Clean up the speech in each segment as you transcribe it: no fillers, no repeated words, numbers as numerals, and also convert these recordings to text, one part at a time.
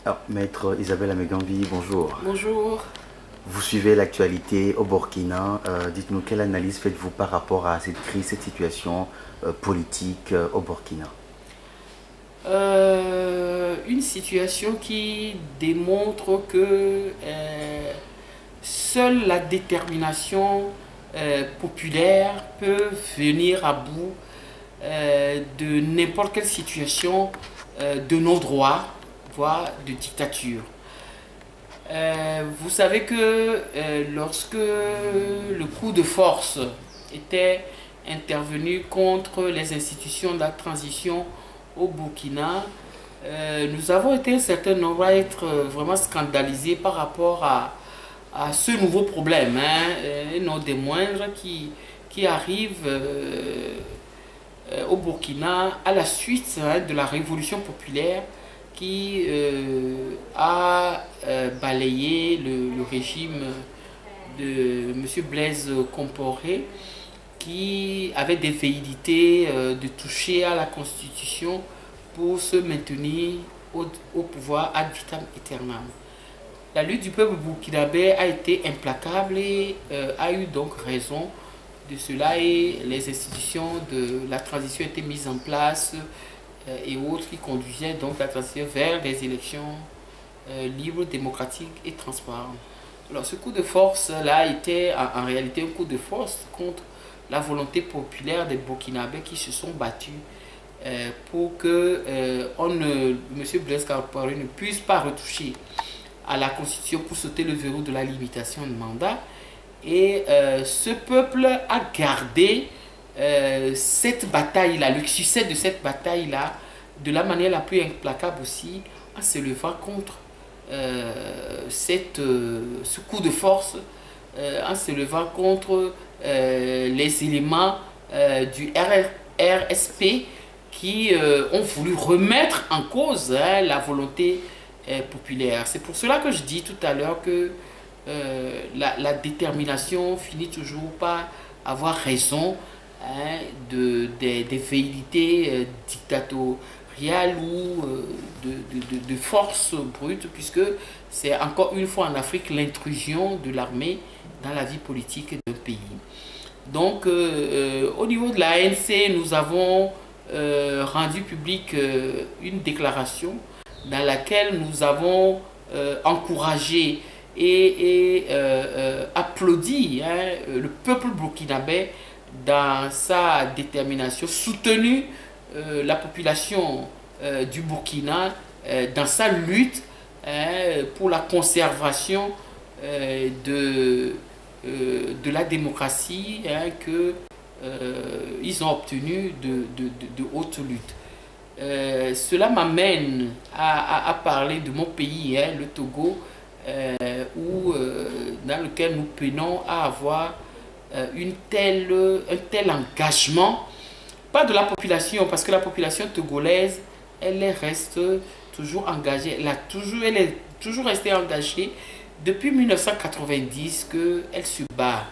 Ah, Maître Isabelle Amegambi, bonjour. Bonjour. Vous suivez l'actualité au Burkina. Dites-nous quelle analyse faites-vous par rapport à cette crise, cette situation politique au Burkina? Une situation qui démontre que seule la détermination populaire peut venir à bout de n'importe quelle situation de non-droit, voire de dictature. Vous savez que lorsque le coup de force était intervenu contre les institutions de la transition au Burkina, nous avons été un certain nombre à être vraiment scandalisés par rapport à ce nouveau problème, et non des moindres qui arrive au Burkina à la suite de la révolution populaire qui a balayé le régime de M. Blaise Compaoré, qui avait des velléités de toucher à la Constitution pour se maintenir au pouvoir ad vitam aeternam. La lutte du peuple burkinabé a été implacable et a eu donc raison de cela, et les institutions de la transition étaient mises en place et autres qui conduisaient donc la transition vers des élections libres, démocratiques et transparentes. Alors ce coup de force-là était en réalité un coup de force contre la volonté populaire des Burkinabés qui se sont battus pour que M. Blaise Compaoré ne puisse pas retoucher à la Constitution pour sauter le verrou de la limitation de mandat. Et ce peuple a gardé cette bataille-là, le succès de cette bataille-là, de la manière la plus implacable aussi, en se levant contre ce coup de force, en se levant contre les éléments du RSP qui ont voulu remettre en cause la volonté populaire. C'est pour cela que je dis tout à l'heure que la détermination finit toujours par avoir raison des velléités dictatoriales ou de force brute, puisque c'est encore une fois en Afrique l'intrusion de l'armée dans la vie politique d'un pays. Donc au niveau de la ANC, nous avons rendu public une déclaration dans laquelle nous avons encouragé et applaudi le peuple burkinabé dans sa détermination, soutenu la population du Burkina dans sa lutte pour la conservation de la démocratie qu'ils ont obtenu de haute lutte. Cela m'amène à parler de mon pays, le Togo, dans lequel nous peinons à avoir un tel engagement, pas de la population, parce que la population togolaise, elle reste toujours engagée, elle est toujours restée engagée depuis 1990 qu'elle se bat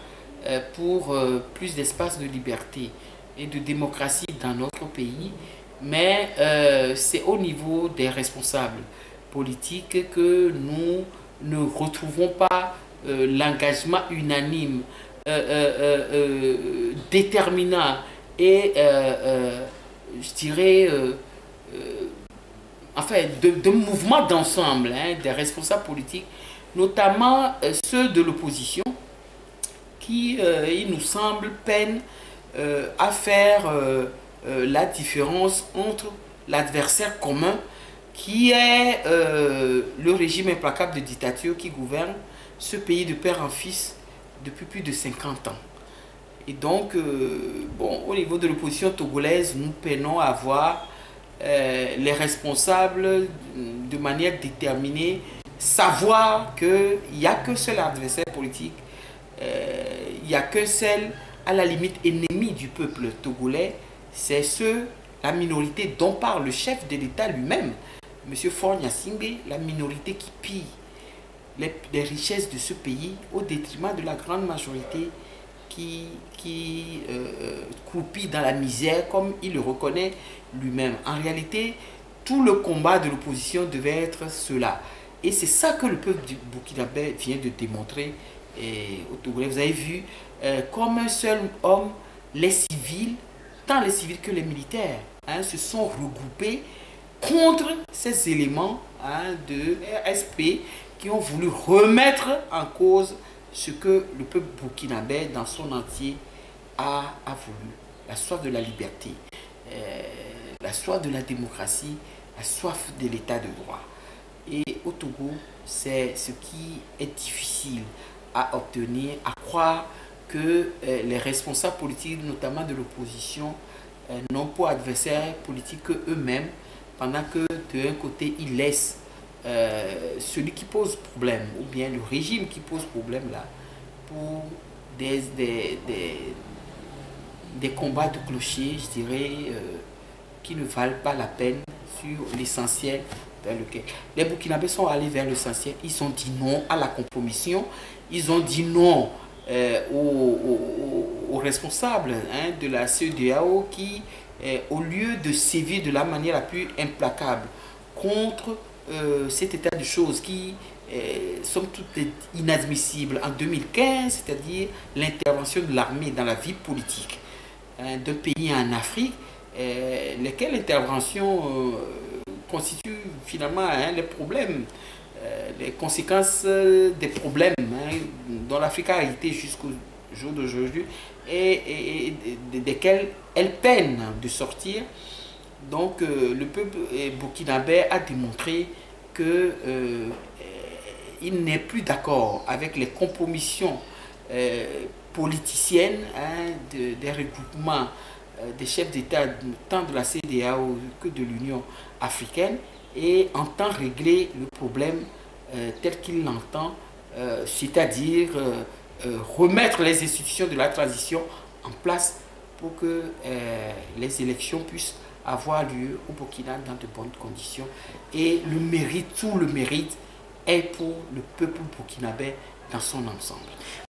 pour plus d'espace de liberté et de démocratie dans notre pays, mais c'est au niveau des responsables politiques que nous ne retrouvons pas l'engagement unanime, déterminant et je dirais enfin de mouvement d'ensemble des responsables politiques, notamment ceux de l'opposition qui, il nous semble, peinent à faire la différence entre l'adversaire commun qui est le régime implacable de dictature qui gouverne ce pays de père en fils depuis plus de 50 ans. Et donc, au niveau de l'opposition togolaise, nous peinons à voir les responsables de manière déterminée savoir qu'il n'y a que seul adversaire politique, il n'y a que seul, à la limite, ennemi du peuple togolais, c'est la minorité dont parle le chef de l'État lui-même, M. Faure Gnassingbé, la minorité qui pille les richesses de ce pays au détriment de la grande majorité qui croupit dans la misère, comme il le reconnaît lui-même. En réalité, tout le combat de l'opposition devait être cela. Et c'est ça que le peuple du burkinabé vient de démontrer au Togo. Vous avez vu, comme un seul homme, les civils, tant les civils que les militaires, se sont regroupés contre ces éléments de RSP qui ont voulu remettre en cause ce que le peuple burkinabé dans son entier a voulu. La soif de la liberté, la soif de la démocratie, la soif de l'état de droit. Et au Togo, c'est ce qui est difficile à obtenir, à croire que les responsables politiques, notamment de l'opposition, n'ont pour adversaires politiques qu'eux-mêmes, pendant que d'un côté, ils laissent celui qui pose problème, ou bien le régime qui pose problème là, pour des combats de clochers, je dirais, qui ne valent pas la peine sur l'essentiel vers lequel. Les Burkinabés sont allés vers l'essentiel, ils ont dit non à la compromission, ils ont dit non aux responsables de la CEDEAO qui, au lieu de sévir de la manière la plus implacable contre cet état de choses qui, somme toute, est inadmissible en 2015, c'est-à-dire l'intervention de l'armée dans la vie politique d'un pays en Afrique, lesquelles interventions constituent finalement les problèmes, les conséquences des problèmes dont l'Afrique a été jusqu'au jour d'aujourd'hui et desquels elle peine de sortir. Donc le peuple burkinabé a démontré que il n'est plus d'accord avec les compromissions politiciennes des regroupements des chefs d'État tant de la CEDEAO que de l'Union africaine et entend régler le problème tel qu'il l'entend, c'est-à-dire remettre les institutions de la transition en place pour que les élections puissent avoir lieu au Burkina dans de bonnes conditions. Et le mérite, tout le mérite est pour le peuple burkinabé dans son ensemble.